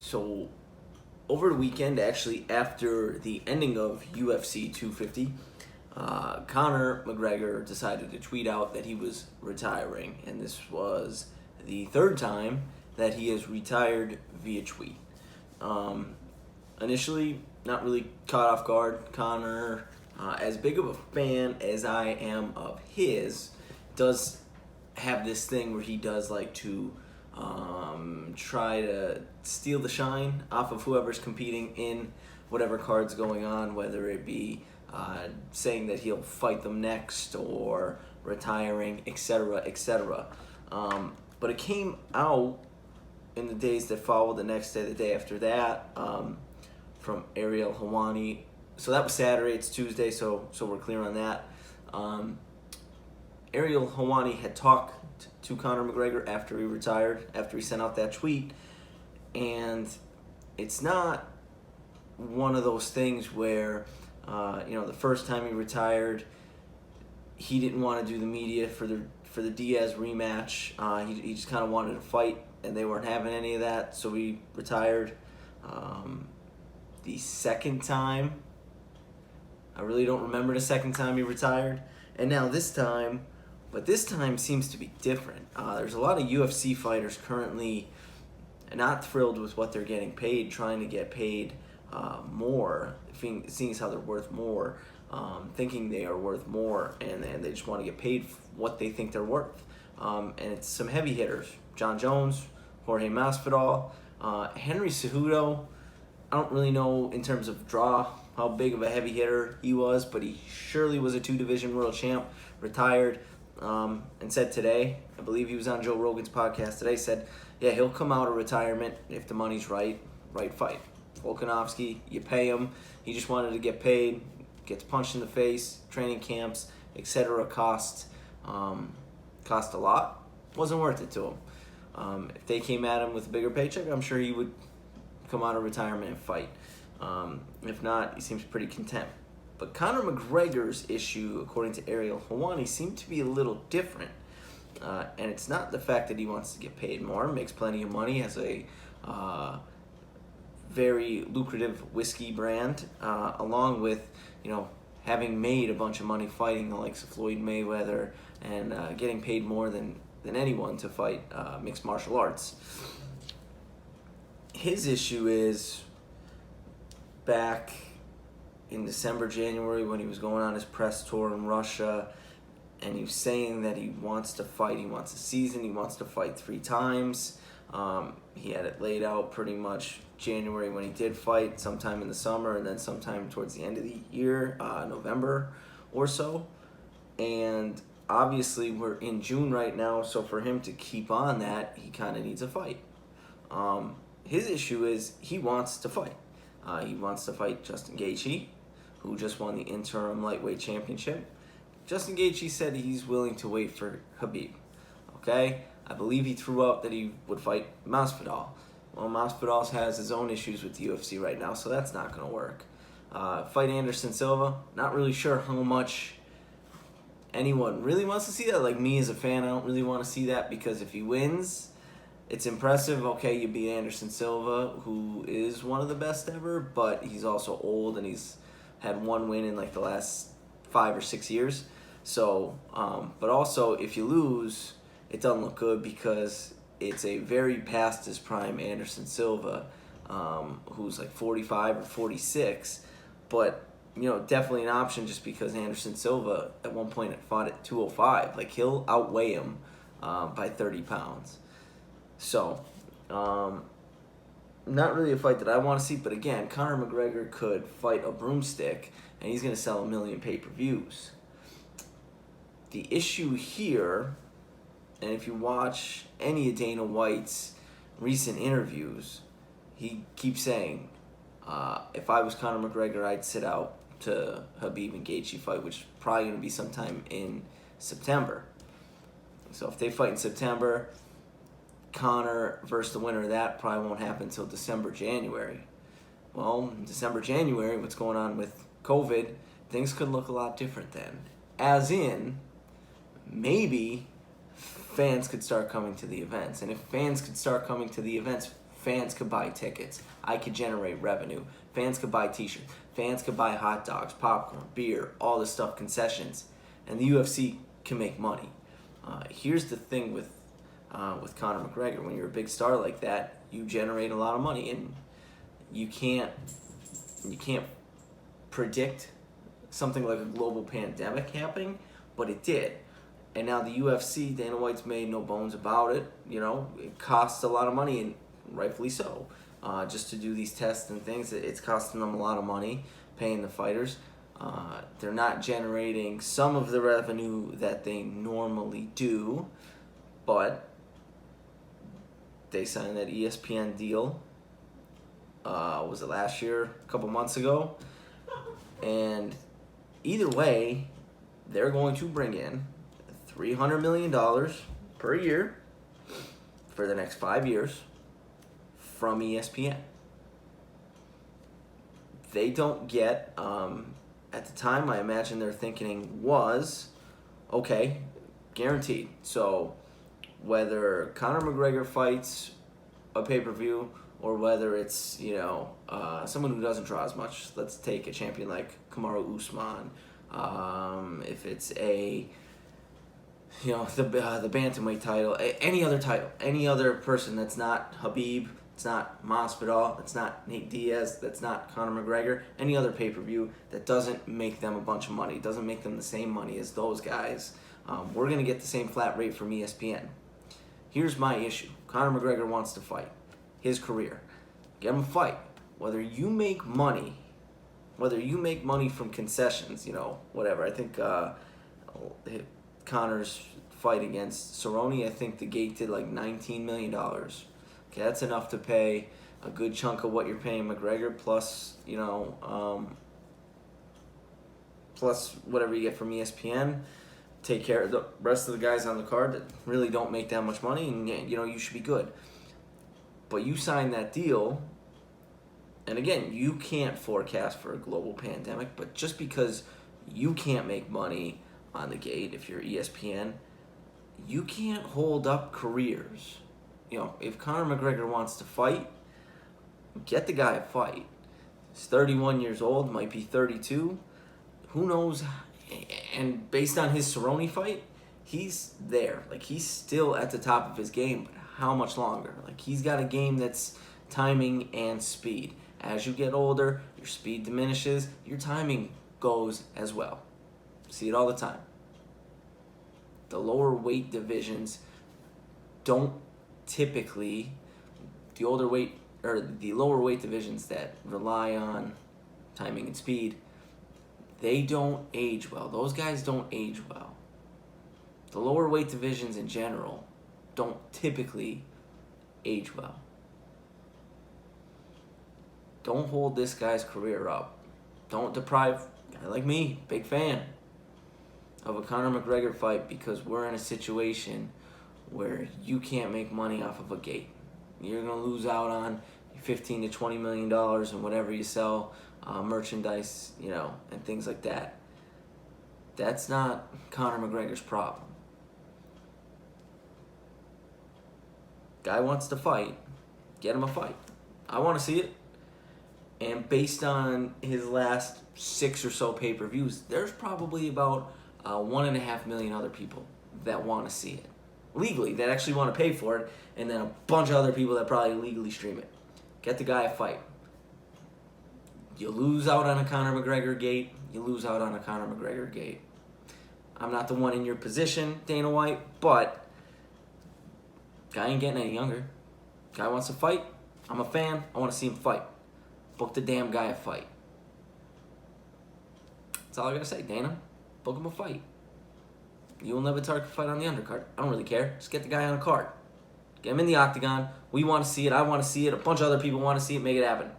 So over the weekend, actually after the ending of UFC 250, Conor McGregor decided to tweet out that he was retiring, and this was the third time that he has retired via tweet. Initially, not really caught off guard. Conor, as big of a fan as I am of his, does have this thing where he does like to try to steal the shine off of whoever's competing in whatever card's going on, whether it be saying that he'll fight them next or retiring, etc., etc. But it came out in the days that followed, the next day, the day after that, from Ariel Helwani. So that was Saturday. It's Tuesday, so we're clear on that. Ariel Helwani had talked to Conor McGregor after he retired, after he sent out that tweet, and it's not one of those things where, the first time he retired, he didn't want to do the media for the Diaz rematch. He just kind of wanted to fight, and they weren't having any of that, so he retired. The second time, I really don't remember the second time he retired, and now this time. But this time seems to be different. There's a lot of UFC fighters currently not thrilled with what they're getting paid, trying to get paid more, seeing as how they're worth more, thinking they are worth more, and they just want to get paid what they think they're worth. And it's some heavy hitters. John Jones, Jorge Masvidal, Henry Cejudo. I don't really know in terms of draw how big of a heavy hitter he was, but he surely was a 2-division world champ, retired. And said today, I believe he was on Joe Rogan's podcast today, said, yeah, he'll come out of retirement if the money's right fight. Volkanovski, you pay him. He just wanted to get paid, gets punched in the face, training camps, etc. cost a lot. Wasn't worth it to him. If they came at him with a bigger paycheck, I'm sure he would come out of retirement and fight. If not, he seems pretty content. But Conor McGregor's issue, according to Ariel Helwani, seemed to be a little different. And it's not the fact that he wants to get paid more, makes plenty of money, has a very lucrative whiskey brand, along with, having made a bunch of money fighting the likes of Floyd Mayweather and getting paid more than anyone to fight mixed martial arts. His issue is back in December, January, when he was going on his press tour in Russia, and he was saying that he wants to fight, he wants a season, he wants to fight 3 times. He had it laid out pretty much January when he did fight, sometime in the summer, and then sometime towards the end of the year, November or so. And obviously we're in June right now, so for him to keep on that, he kind of needs a fight. His issue is he wants to fight. He wants to fight Justin Gaethje, who just won the interim lightweight championship. Justin Gaethje said he's willing to wait for Khabib. Okay? I believe he threw out that he would fight Masvidal. Well, Masvidal has his own issues with the UFC right now, so that's not going to work. Fight Anderson Silva, not really sure how much anyone really wants to see that. Like me as a fan, I don't really want to see that, because if he wins, it's impressive. Okay, you beat Anderson Silva, who is one of the best ever, but he's also old and he's had 1 win in like the last 5 or 6 years. So, but also if you lose, it doesn't look good, because it's a very past his prime Anderson Silva, who's like 45 or 46, but definitely an option, just because Anderson Silva at one point fought at 205. Like he'll outweigh him by 30 pounds. So, not really a fight that I want to see, but again, Conor McGregor could fight a broomstick, and he's going to sell 1 million pay-per-views. The issue here, and if you watch any of Dana White's recent interviews, he keeps saying, if I was Conor McGregor, I'd sit out to Khabib and Gaethje fight, which is probably going to be sometime in September. So if they fight in September, Conor versus the winner of that probably won't happen until December, January. Well, December, January, what's going on with COVID, things could look a lot different then. As in, maybe fans could start coming to the events. And if fans could start coming to the events Fans could buy tickets. I could generate revenue. Fans could buy t-shirts. Fans could buy hot dogs, popcorn, beer, all this stuff, concessions. And the UFC can make money. Here's the thing with Conor McGregor. When you're a big star like that, you generate a lot of money, and you can't predict something like a global pandemic happening, but it did. And now the UFC, Dana White's made no bones about it. It costs a lot of money, and rightfully so. Just to do these tests and things, it's costing them a lot of money, paying the fighters. They're not generating some of the revenue that they normally do, but they signed that ESPN deal. Was it last year, a couple months ago? And either way, they're going to bring in $300 million per year for the next 5 years from ESPN. They don't get, at the time, I imagine their thinking was, okay, guaranteed. So whether Conor McGregor fights a pay-per-view or whether it's, someone who doesn't draw as much, let's take a champion like Kamaru Usman, if it's the bantamweight title, any other person that's not Habib, it's not Masvidal, it's not Nate Diaz, that's not Conor McGregor, any other pay-per-view that doesn't make them a bunch of money, doesn't make them the same money as those guys, we're going to get the same flat rate from ESPN. Here's my issue. Conor McGregor wants to fight. His career. Get him a fight. Whether you make money from concessions, whatever. I think Conor's fight against Cerrone, I think the gate did like $19 million. Okay, that's enough to pay a good chunk of what you're paying McGregor, plus, plus whatever you get from ESPN. Take care of the rest of the guys on the card that really don't make that much money, and you should be good. But you signed that deal, and again, you can't forecast for a global pandemic, but just because you can't make money on the gate, if you're ESPN, you can't hold up careers. If Conor McGregor wants to fight, get the guy a fight. He's 31 years old, might be 32. Who knows? And based on his Cerrone fight, he's there. Like, he's still at the top of his game, but how much longer? Like, he's got a game that's timing and speed. As you get older, your speed diminishes, your timing goes as well. See it all the time. The lower weight divisions don't typically, the lower weight divisions that rely on timing and speed, they don't age well. Those guys don't age well. The lower weight divisions in general don't typically age well. Don't hold this guy's career up. Don't deprive a guy like me, big fan, of a Conor McGregor fight because we're in a situation where you can't make money off of a gate. You're going to lose out on $15 to $20 million in whatever you sell, merchandise, and things like that. That's not Conor McGregor's problem. Guy wants to fight, get him a fight. I want to see it. And based on his last 6 or so pay-per-views, there's probably about 1.5 million other people that want to see it. Legally, that actually want to pay for it, and then a bunch of other people that probably legally stream it. Get the guy a fight. You lose out on a Conor McGregor gate, you lose out on a Conor McGregor gate. I'm not the one in your position, Dana White, but guy ain't getting any younger. Guy wants to fight. I'm a fan. I want to see him fight. Book the damn guy a fight. That's all I gotta say, Dana. Book him a fight. You will never target a fight on the undercard. I don't really care. Just get the guy on a card. Get him in the octagon. We want to see it. I want to see it. A bunch of other people want to see it. Make it happen.